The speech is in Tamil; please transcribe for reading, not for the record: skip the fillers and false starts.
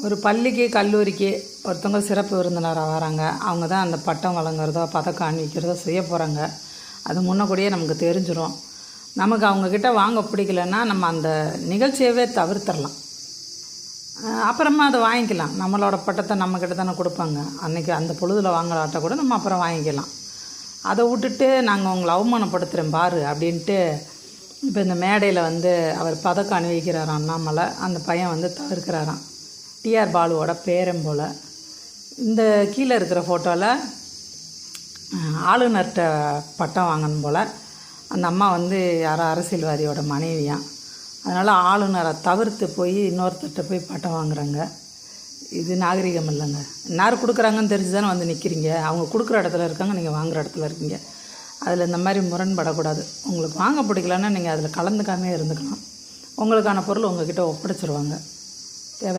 ஒரு பள்ளிக்கு கல்லூரிக்கு ஒருத்தவங்க சிறப்பு விருந்தினராக வராங்க. அவங்க தான் அந்த பட்டம் வழங்குறதோ பதக்கம் அணிவிக்கிறதோ செய்ய போகிறாங்க. அது முன்னக்கூடியே நமக்கு தெரிஞ்சிடும். நமக்கு அவங்கக்கிட்ட வாங்க பிடிக்கலன்னா நம்ம அந்த நிகழ்ச்சியவே தவிர்த்திடலாம். அப்புறமா அதை வாங்கிக்கலாம். நம்மளோட பட்டத்தை நம்மக்கிட்ட தானே கொடுப்பாங்க. அன்றைக்கி அந்த பொழுதில் வாங்கலாட்ட கூட நம்ம அப்புறம் வாங்கிக்கலாம். அதை விட்டுட்டு நாங்கள் உங்களை அவமானப்படுத்துகிறேன் பாரு அப்படின்ட்டு இப்போ இந்த மேடையில் அவர் பதக்கம் அணிவிக்கிறாராம் அண்ணாமலை. அந்த பையன் தவிர்க்கிறாராம். டிஆர் பாலுவோட பேரன் போல். இந்த கீழே இருக்கிற ஃபோட்டோவில் ஆளுநர்கிட்ட பட்டம் வாங்கணும் போல். அந்த அம்மா யாரோ அரசியல்வாதியோட மனைவியாம். அதனால் ஆளுநரை தவிர்த்து போய் இன்னொருத்தர்கிட்ட போய் பட்டம் வாங்குறாங்க. இது நாகரிகம் இல்லைங்க. யார் கொடுக்குறாங்கன்னு தெரிஞ்சு தானே நிற்கிறீங்க. அவங்க கொடுக்குற இடத்துல இருக்காங்க, நீங்கள் வாங்குகிற இடத்துல இருக்கீங்க. அதில் இந்த மாதிரி முரண்படக்கூடாது. உங்களுக்கு வாங்க பிடிக்கலன்னா நீங்கள் அதில் கலந்துக்காமே இருந்துக்கலாம். உங்களுக்கான பொருள் உங்கள்கிட்ட ஒப்படைச்சிருவாங்க.